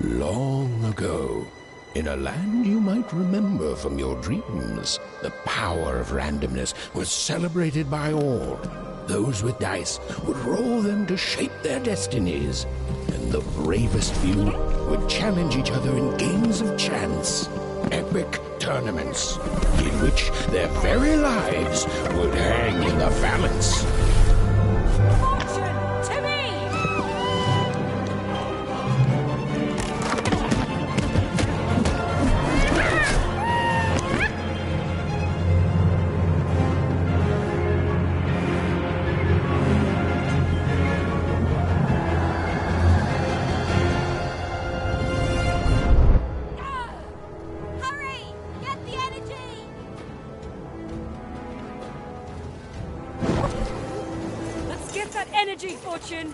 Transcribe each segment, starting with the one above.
Long ago, in a land you might remember from your dreams, the power of randomness was celebrated by all. Those with dice would roll them to shape their destinies, and the bravest few would challenge each other in games of chance, epic tournaments, in which their very lives would hang in the balance. Fortune to me! Hurry! Get the energy! Let's get that energy, Fortune!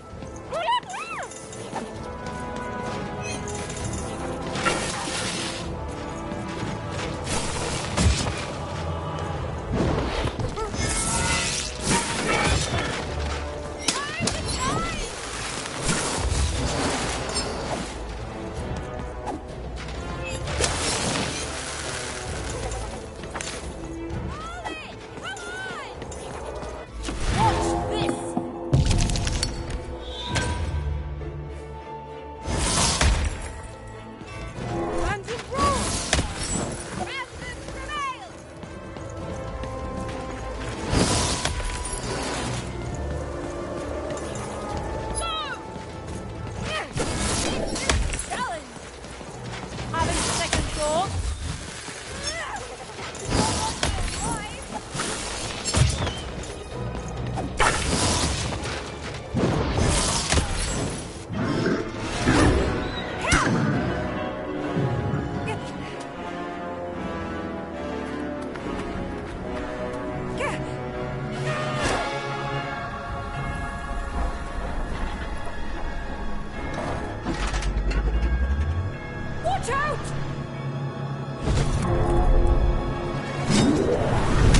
Watch out!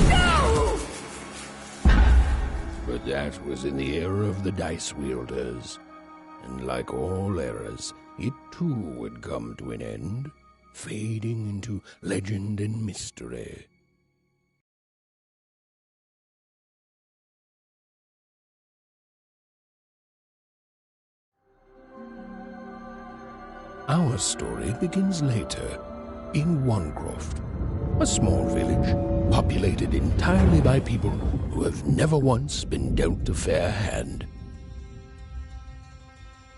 No! But that was in the era of the dice wielders, and like all eras, it too would come to an end, fading into legend and mystery. Our story begins later, in Wangroft, a small village populated entirely by people who have never once been dealt a fair hand.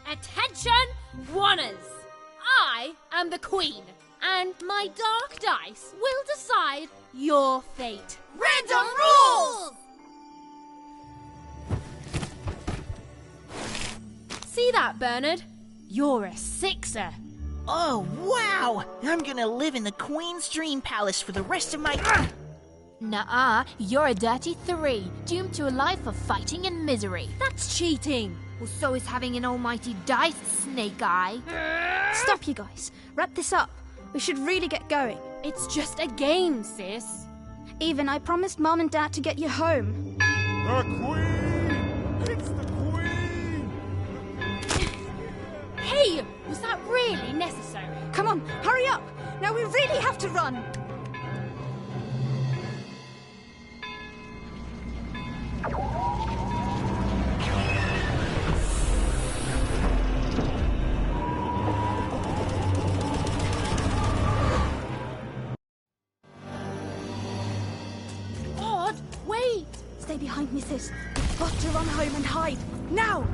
Attention, Wanners! I am the Queen, and my dark dice will decide your fate. Random rules! See that, Bernard? You're a sixer. Oh, wow! I'm gonna live in the Queen's Dream Palace for the rest of my... Nuh-uh, you're a dirty 3, doomed to a life of fighting and misery. That's cheating. Well, so is having an almighty dice, Snake Eye. Stop, you guys. Wrap this up. We should really get going. It's just a game, sis. Even, I promised Mom and Dad to get you home. The Queen! It's the Queen! Hey, was that really necessary? Come on, hurry up! Now we really have to run! Odd, wait! Stay behind me, sis. We've got to run home and hide. Now!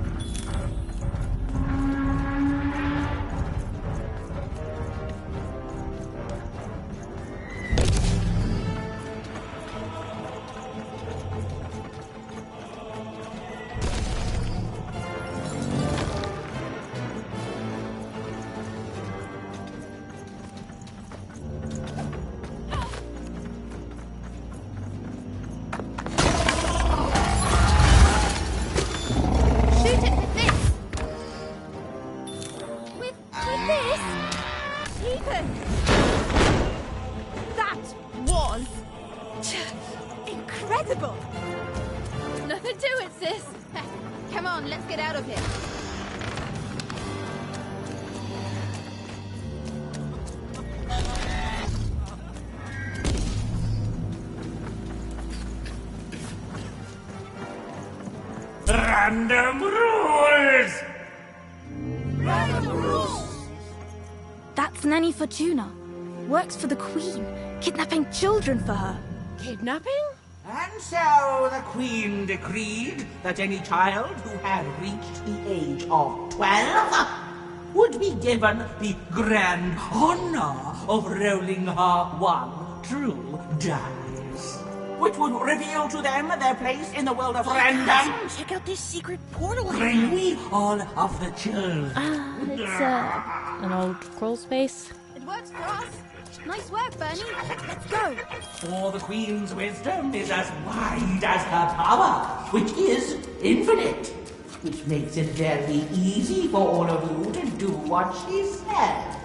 Shoot it with this! With this? Ethan! That was... incredible! Nothing to it, sis. Come on, let's get out of here. Random rules! That's Nanny Fortuna. Works for the Queen, kidnapping children for her. Kidnapping? And so the Queen decreed that any child who had reached the age of 12 would be given the grand honor of rolling her one true dice, which would reveal to them their place in the world of random. Check out this secret portal. Bring me all of the children. It's an old crawl space. It works for us. Nice work, Bernie. Let's go. For the Queen's wisdom is as wide as her power, which is infinite, which makes it very easy for all of you to do what she says,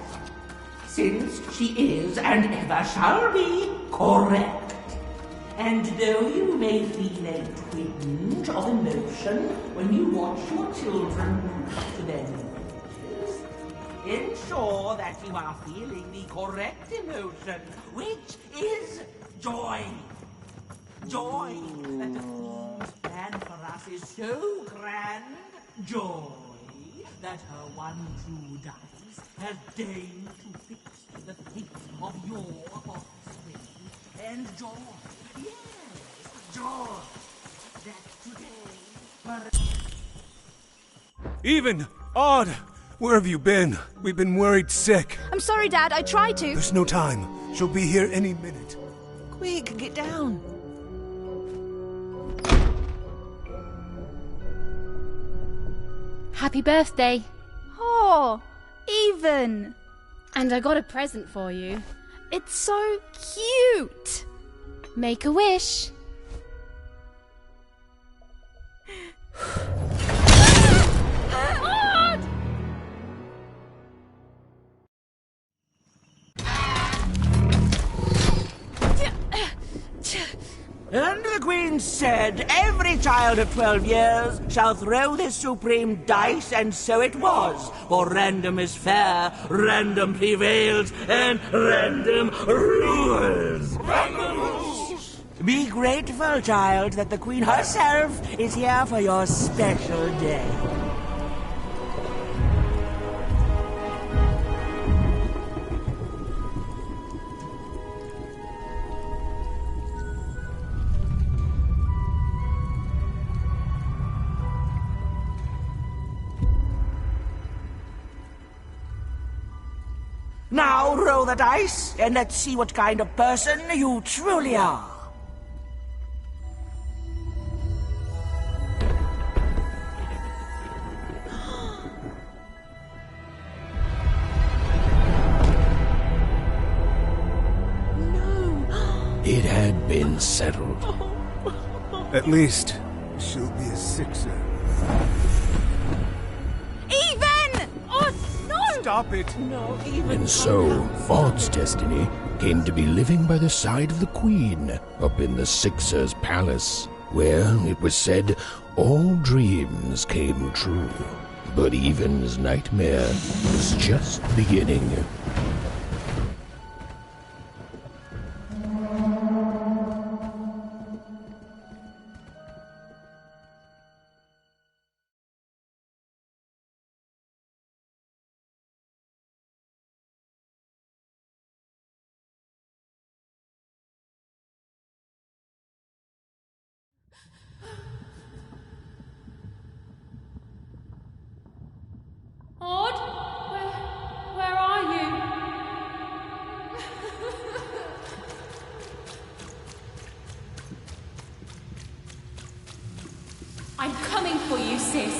since she is and ever shall be correct. And though you may feel a twinge of emotion when you watch your children to their new ages, ensure that you are feeling the correct emotion, which is joy. Joy that the Queen's plan for us is so grand. Joy that her one true dice has deigned to fix the fate of your offspring. And joy, yes, joy that today... Even! Odd! Where have you been? We've been worried sick. I'm sorry, Dad. I tried to. There's no time. She'll be here any minute. Quick, get down. Happy birthday. Oh, Even. And I got a present for you. It's so cute. Make a wish. And the Queen said, every child of 12 years shall throw this supreme dice, and so it was. For random is fair, random prevails, and random rules. Random rules! Be grateful, child, that the Queen herself is here for your special day. Now roll the dice, and let's see what kind of person you truly are. It had been settled. At least, she'll be a sixer. Even! Oh, no! Stop it! And so, Odd's destiny came to be living by the side of the Queen up in the Sixer's palace, where, it was said, all dreams came true. But Even's nightmare was just beginning. Odd? Where are you? I'm coming for you, sis.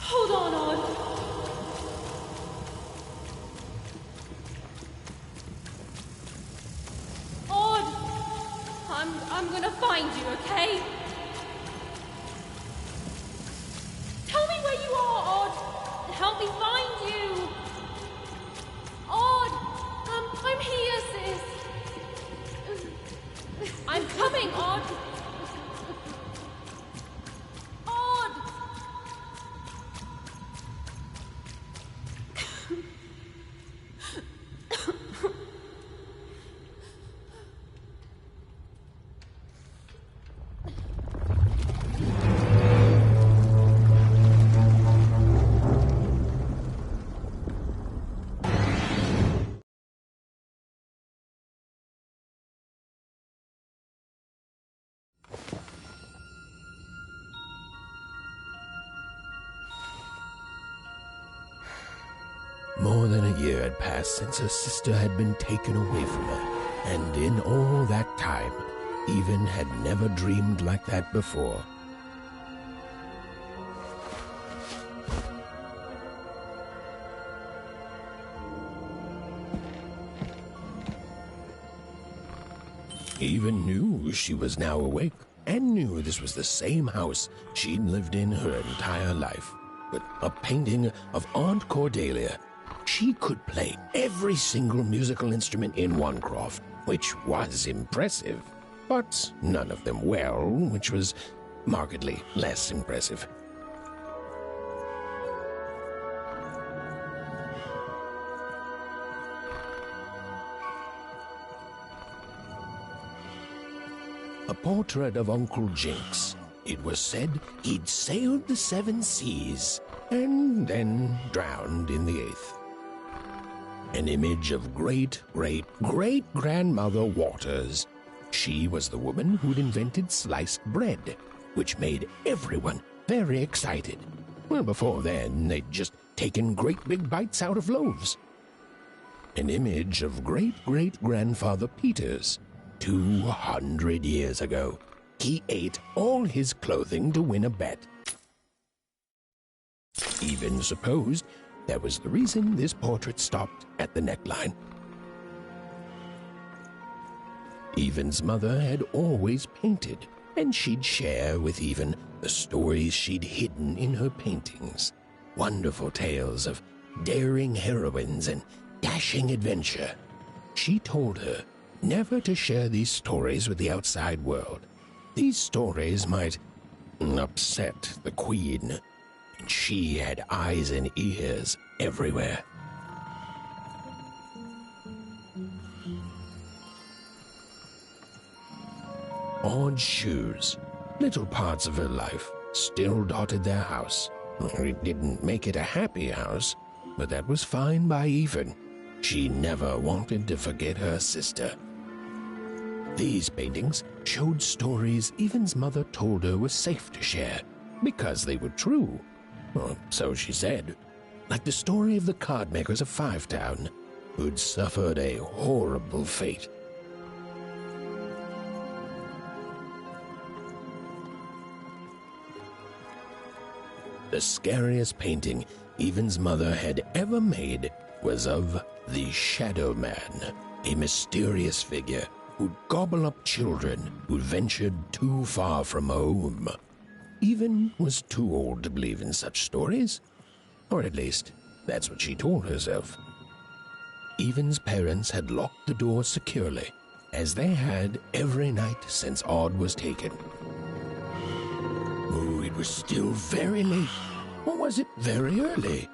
Hold on, Odd. Odd! I'm gonna find you, okay? Tell me where you are, Odd. Help me find you. Odd, I'm here, sis. I'm coming, Odd. Odd. More than a year had passed since her sister had been taken away from her, and in all that time, Even had never dreamed like that before. Even knew she was now awake, and knew this was the same house she'd lived in her entire life. But a painting of Aunt Cordelia, she could play every single musical instrument in Wanecroft, which was impressive, but none of them well, which was markedly less impressive. A portrait of Uncle Jinx. It was said he'd sailed the 7 seas and then drowned in the 8th. An image of great-great-great-grandmother Waters. She was the woman who'd invented sliced bread, which made everyone very excited. Well, before then, they'd just taken great big bites out of loaves. An image of great-great-grandfather Peters. 200 years ago, he ate all his clothing to win a bet. Even supposed that was the reason this portrait stopped at the neckline. Even's mother had always painted, and she'd share with Even the stories she'd hidden in her paintings. Wonderful tales of daring heroines and dashing adventure. She told her never to share these stories with the outside world. These stories might upset the Queen, and she had eyes and ears everywhere. Odd shoes, little parts of her life, still dotted their house. It didn't make it a happy house, but that was fine by Even. She never wanted to forget her sister. These paintings showed stories Even's mother told her were safe to share, because they were true. Or so she said. Like the story of the card makers of Five Town, who'd suffered a horrible fate. The scariest painting Even's mother had ever made was of the Shadow Man, a mysterious figure who'd gobble up children who'd ventured too far from home. Even was too old to believe in such stories. Or at least, that's what she told herself. Even's parents had locked the door securely, as they had every night since Odd was taken. Oh, it was still very late. Or was it very early?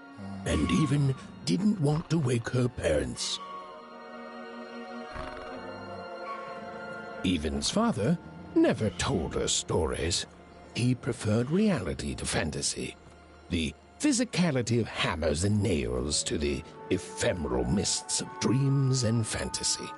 And Even didn't want to wake her parents. Even's father never told her stories. He preferred reality to fantasy, the physicality of hammers and nails to the ephemeral mists of dreams and fantasy.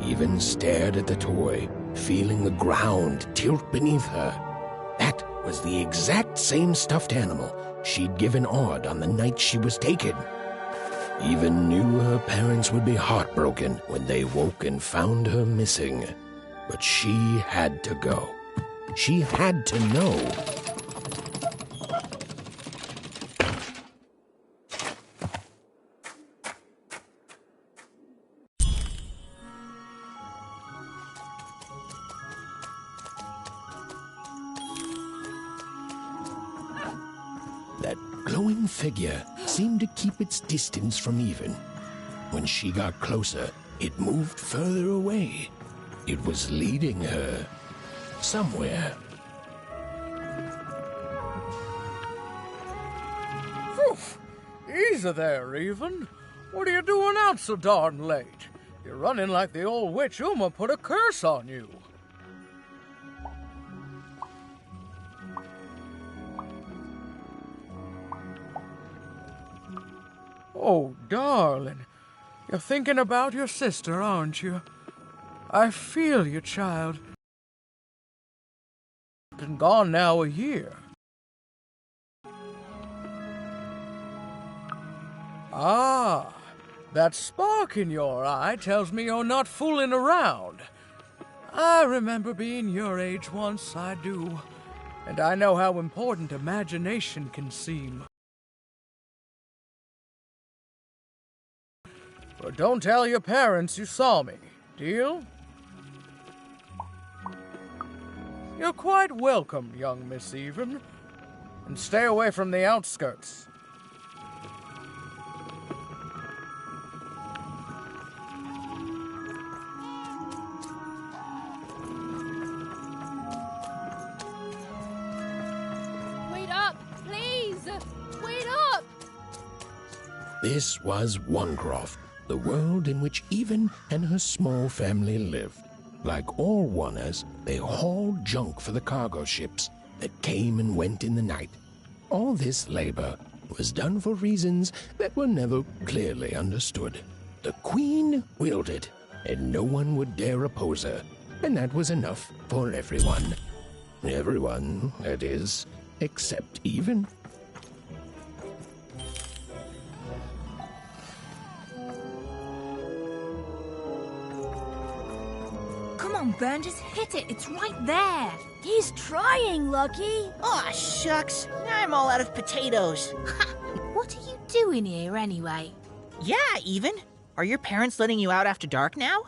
Even stared at the toy, feeling the ground tilt beneath her. That was the exact same stuffed animal she'd given Odd on the night she was taken. Even knew her parents would be heartbroken when they woke and found her missing. But she had to go. She had to know. That glowing figure seemed to keep its distance from Even. When she got closer, it moved further away. It was leading her somewhere. Phew! Easy there, Even. What are you doing out so darn late? You're running like the old witch Uma put a curse on you. Oh, darling. You're thinking about your sister, aren't you? I feel you, child. Been gone now a year. Ah, that spark in your eye tells me you're not fooling around. I remember being your age once, I do. And I know how important imagination can seem. But don't tell your parents you saw me, deal? You're quite welcome, young Miss Even. And stay away from the outskirts. Wait up, please! Wait up! This was Onecroft, the world in which Even and her small family lived. Like all Oners, they hauled junk for the cargo ships that came and went in the night. All this labor was done for reasons that were never clearly understood. The Queen willed it, and no one would dare oppose her, and that was enough for everyone. Everyone, that is, except Even. Come on, Burn, just hit it. It's right there. He's trying, Lucky. Aw, shucks. Now I'm all out of potatoes. What are you doing here anyway? Yeah, Even. Are your parents letting you out after dark now?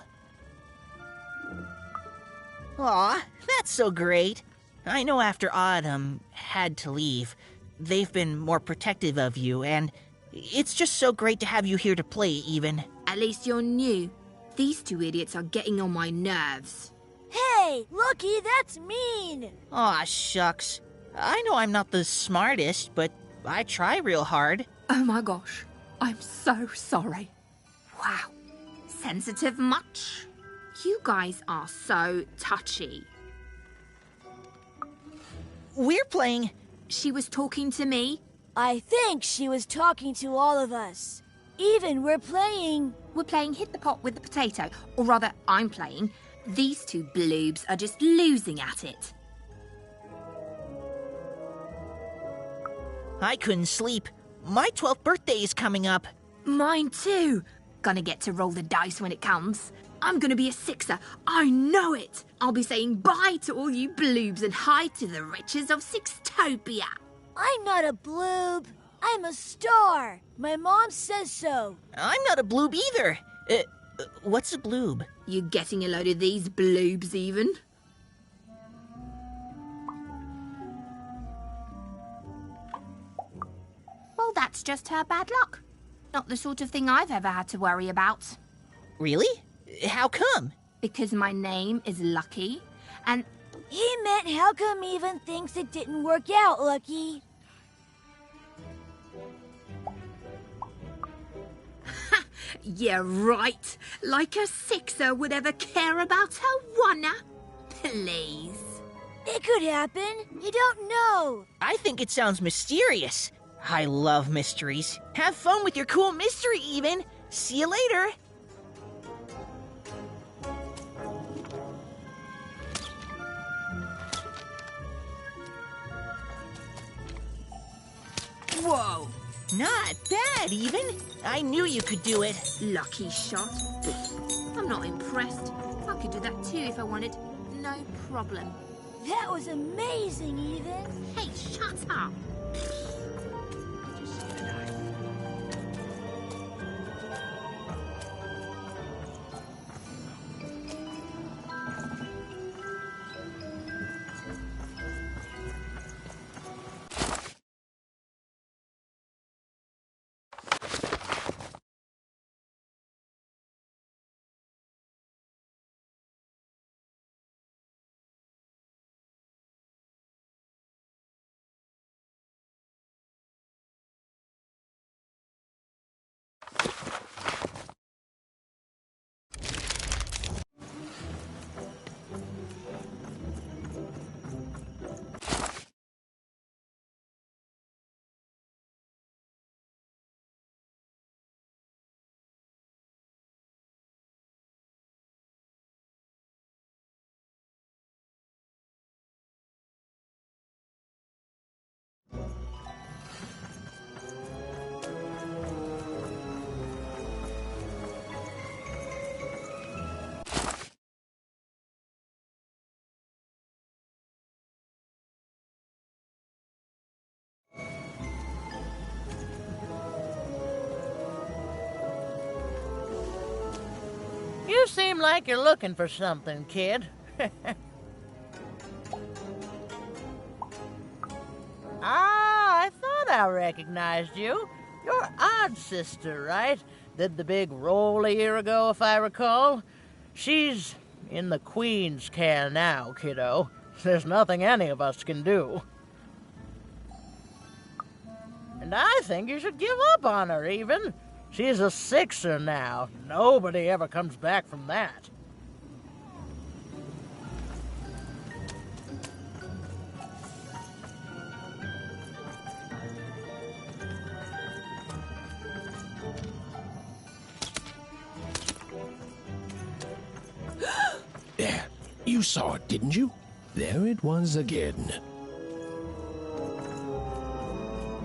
Aw, that's so great. I know after Autumn had to leave, they've been more protective of you, and it's just so great to have you here to play, Even. At least you're new. These two idiots are getting on my nerves. Hey, Lucky, that's mean. Aw, shucks. I know I'm not the smartest, but I try real hard. Oh my gosh, I'm so sorry. Wow, sensitive much? You guys are so touchy. We're playing... She was talking to me? I think she was talking to all of us. Even we're playing... We're playing Hit the Pot with the Potato. Or rather, I'm playing. These two bloobs are just losing at it. I couldn't sleep. My 12th birthday is coming up. Mine too. Gonna get to roll the dice when it comes. I'm gonna be a sixer. I know it. I'll be saying bye to all you bloobs and hi to the riches of Sixtopia. I'm not a bloob. I'm a star. My mom says so. I'm not a bloob either. What's a bloob? You getting a load of these bloobs even? Well, that's just her bad luck. Not the sort of thing I've ever had to worry about. Really? How come? Because my name is Lucky, and... He meant how come Even thinks it didn't work out, Lucky? Yeah, right. Like a sixer would ever care about her oneer. Please. It could happen. You don't know. I think it sounds mysterious. I love mysteries. Have fun with your cool mystery, Even. See you later. Whoa. Not bad, Even. I knew you could do it. Lucky shot. I'm not impressed. I could do that too if I wanted. No problem. That was amazing, Even. Hey, shut up. seem like you're looking for something, kid. I thought I recognized you. You're Odd Sister, right? Did the big roll a year ago, if I recall. She's in the Queen's care now, kiddo. There's nothing any of us can do. And I think you should give up on her, even. She's a Sixer now. Nobody ever comes back from that. There, you saw it, didn't you? There it was again.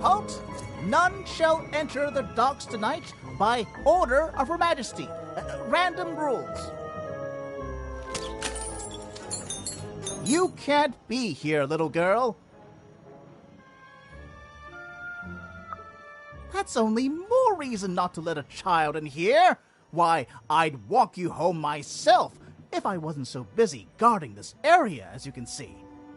Halt! None shall enter the docks tonight by order of Her Majesty. Random rules. You can't be here, little girl. That's only more reason not to let a child in here. Why, I'd walk you home myself if I wasn't so busy guarding this area, as you can see.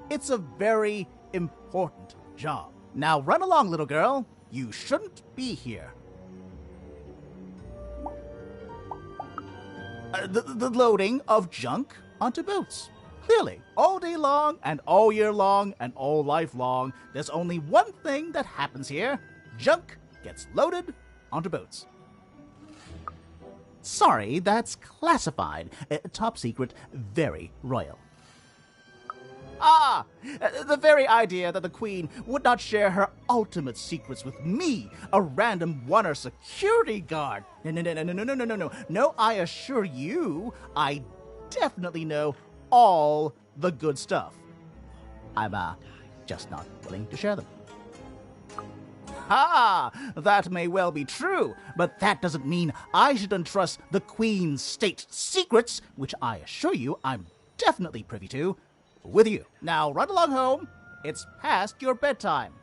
It's a very important job. Now run along, little girl. You shouldn't be here. The loading of junk onto boats. Clearly, all day long and all year long and all life long, there's only one thing that happens here. Junk gets loaded onto boats. Sorry, that's classified. Top secret, very royal. The very idea that the Queen would not share her ultimate secrets with me, a random oner security guard. No, I assure you, I definitely know all the good stuff. I'm, just not willing to share them. That may well be true, but that doesn't mean I should entrust the Queen's state secrets, which I assure you I'm definitely privy to, with you. Now run along home. It's past your bedtime.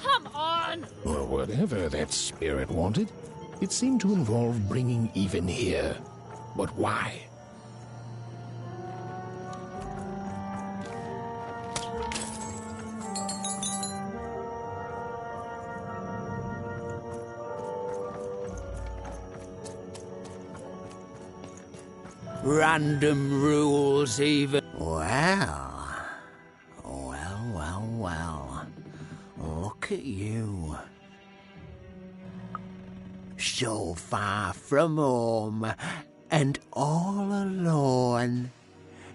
Come on! Well, whatever that spirit wanted, it seemed to involve bringing even here. But why? Random rules, even. Well. Look at you. So far from home, and all alone.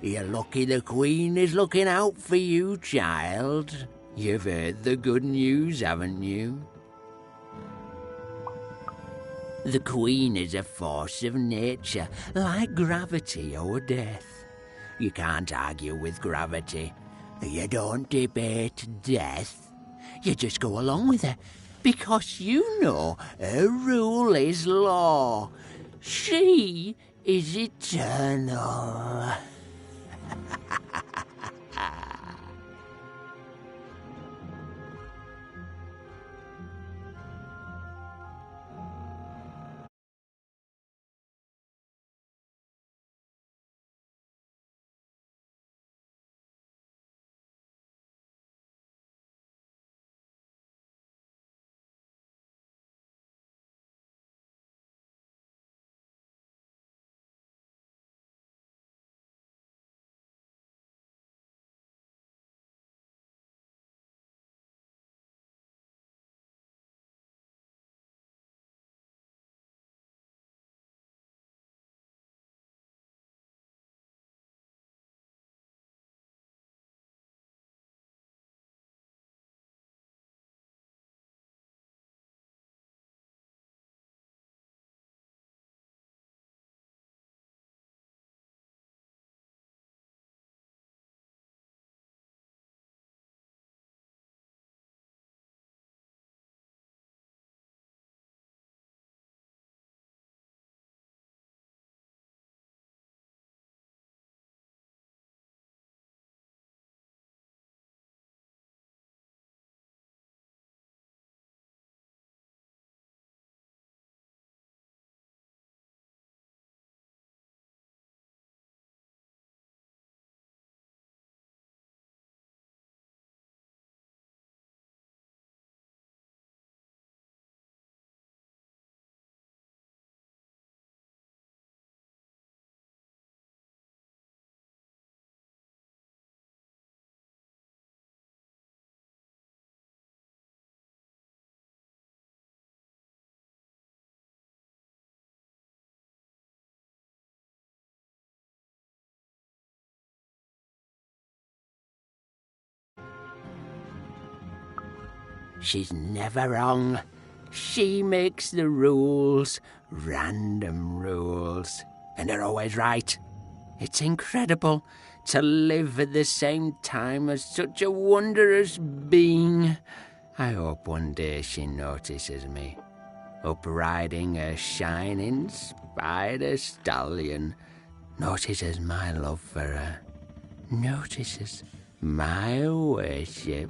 You're lucky the Queen is looking out for you, child. You've heard the good news, haven't you? The Queen is a force of nature, like gravity or death. You can't argue with gravity. You don't debate death. You just go along with her, because you know her rule is law. She is eternal. She's never wrong. She makes the rules, random rules, and they're always right. It's incredible to live at the same time as such a wondrous being. I hope one day she notices me, up riding a shining spider stallion, notices my love for her, notices my worship.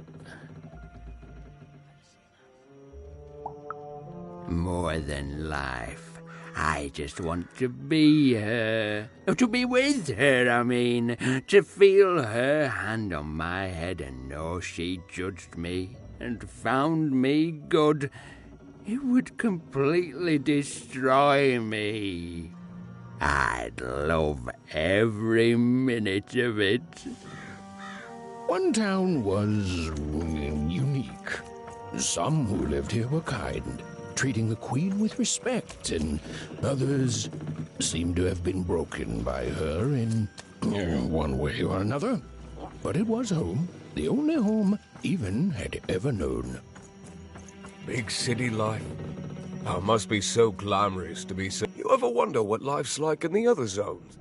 More than life, I just want to be her. To be with her, I mean. To feel her hand on my head and know she judged me and found me good. It would completely destroy me. I'd love every minute of it. One town was unique. Some who lived here were kind, treating the Queen with respect, and others seemed to have been broken by her in one way or another. But it was home, the only home Even had ever known. Big city life. Oh, must be so glamorous to be so... You ever wonder what life's like in the other zones?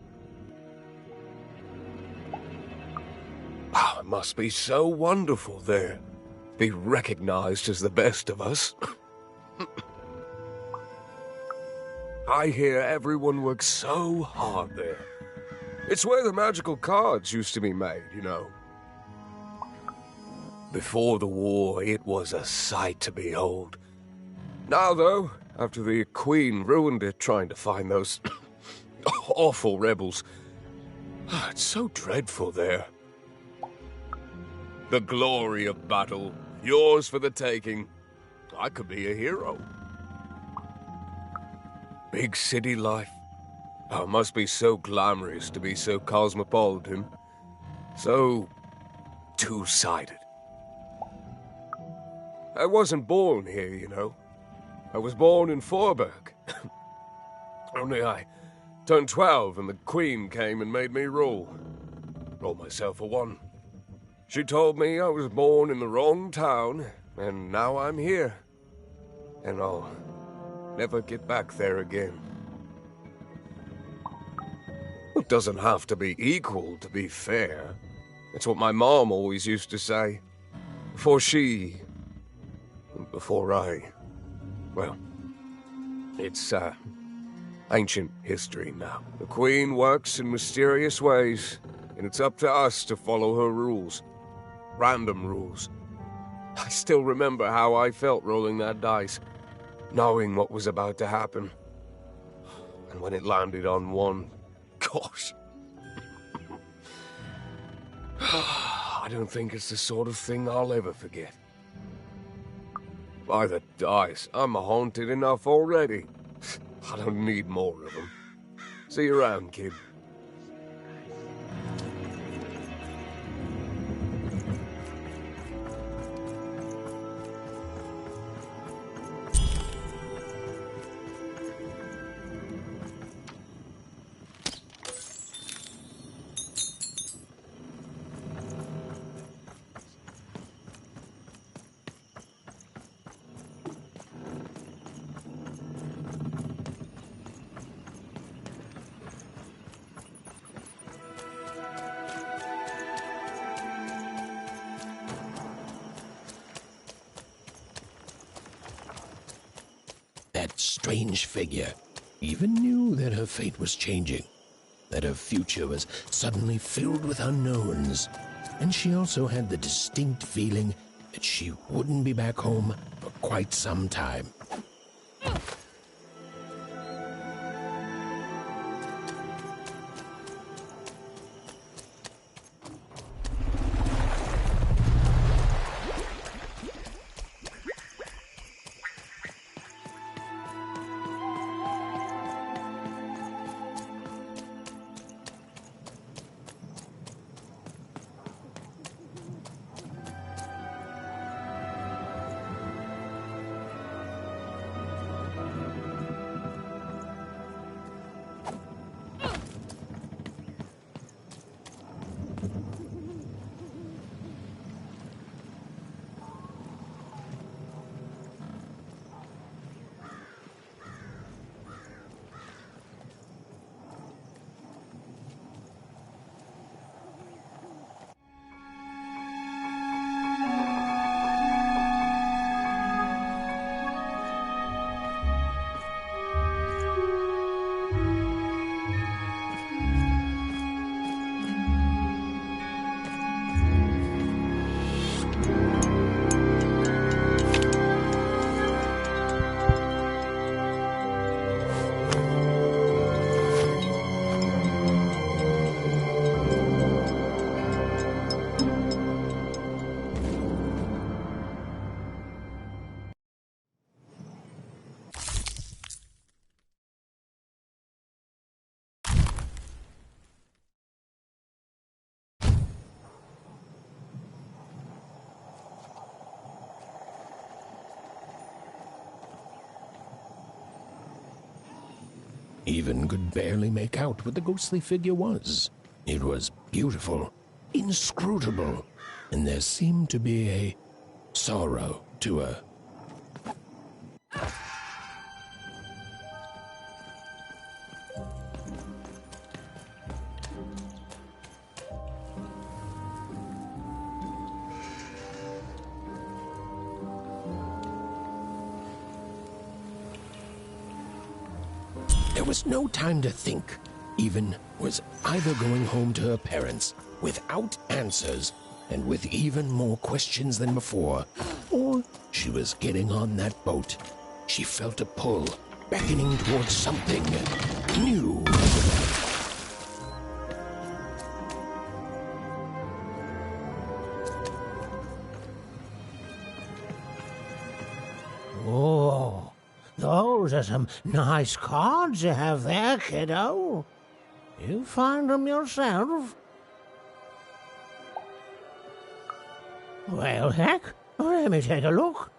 Oh, it must be so wonderful there. Be recognized as the best of us. I hear everyone works so hard there. It's where the magical cards used to be made, you know. Before the war, it was a sight to behold. Now, though, after the Queen ruined it trying to find those awful rebels, it's so dreadful there. The glory of battle, yours for the taking. I could be a hero. Big city life. Oh, it must be so glamorous to be so cosmopolitan. So two-sided. I wasn't born here, you know. I was born in Forberg. Only I turned 12 and the Queen came and made me rule. Roll myself a one. She told me I was born in the wrong town, and now I'm here. And I'll never get back there again. It doesn't have to be equal to be fair. That's what my mom always used to say. Before I... Well, it's, ancient history now. The Queen works in mysterious ways, and it's up to us to follow her rules. Random rules. I still remember how I felt rolling that dice, knowing what was about to happen. And when it landed on one, gosh. I don't think it's the sort of thing I'll ever forget. By the dice, I'm haunted enough already. I don't need more of them. See you around, kid. That strange figure even knew that her fate was changing, that her future was suddenly filled with unknowns, and she also had the distinct feeling that she wouldn't be back home for quite some time. Even could barely make out what the ghostly figure was. It was beautiful, inscrutable, and there seemed to be a sorrow to her. There was no time to think. Even was either going home to her parents without answers and with even more questions than before, or she was getting on that boat. She felt a pull, beckoning towards something new. Oh, those are some nice cards you have there, kiddo. You find them yourself? Well, heck, let me take a look.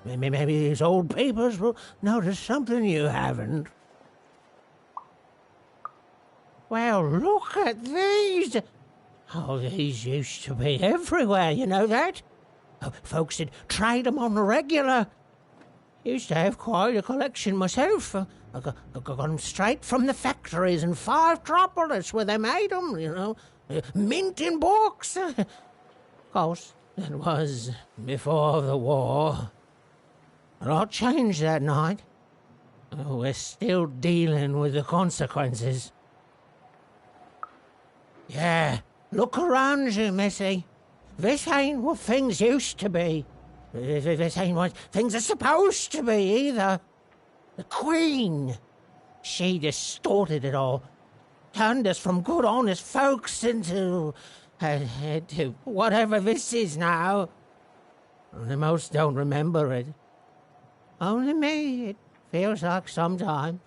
Maybe these old papers will notice something you haven't. Well, look at these. Oh, these used to be everywhere, you know that? Oh, folks would trade them on the regular. Used to have quite a collection myself. I got them straight from the factories in 5 Tropolis where they made them, you know. Mint in books. Of course, that was before the war. A lot changed that night. We're still dealing with the consequences. Yeah, look around you, Missy. This ain't what things used to be. This ain't what things are supposed to be, either. The Queen, she distorted it all. Turned us from good, honest folks into whatever this is now. Only most don't remember it. Only me, it feels like sometime.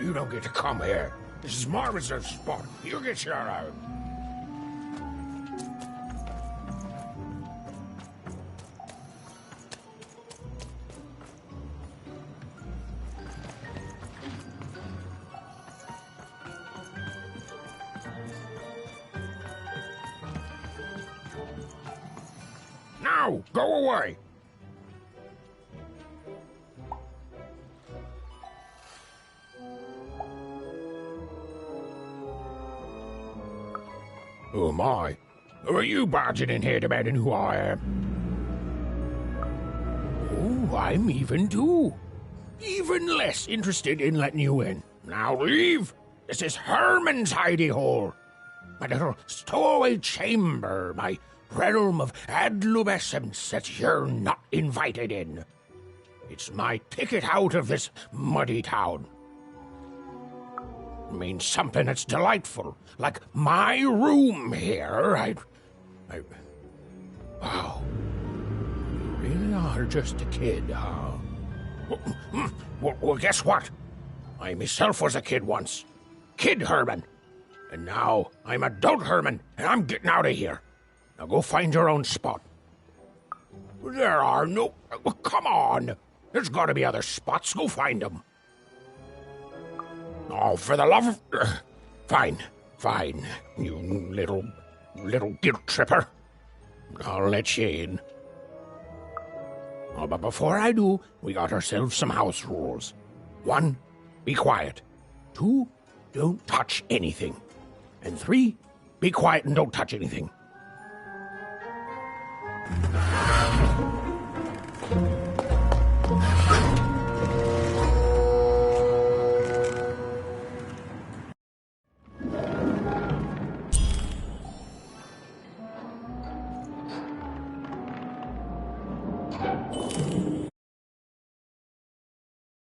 You don't get to come here. This is my reserved spot. You get your own. Now, go away. Oh my. Who are you barging in here demanding who I am? Oh, I'm even too. Even less interested in letting you in. Now leave. This is Herman's hidey hole. My little stowaway chamber, my realm of adolescence that you're not invited in. It's my ticket out of this muddy town. It means something that's delightful, like my room here. Wow. You really are just a kid, huh? Well, guess what? I myself was a kid once. Kid Herman. And now I'm adult Herman, and I'm getting out of here. Now go find your own spot. There are no... Come on! There's got to be other spots. Go find them. Oh, for the love of... Fine. You little guilt tripper. I'll let you in. Oh, but before I do, we got ourselves some house rules. 1, be quiet. 2, don't touch anything. And 3, be quiet and don't touch anything.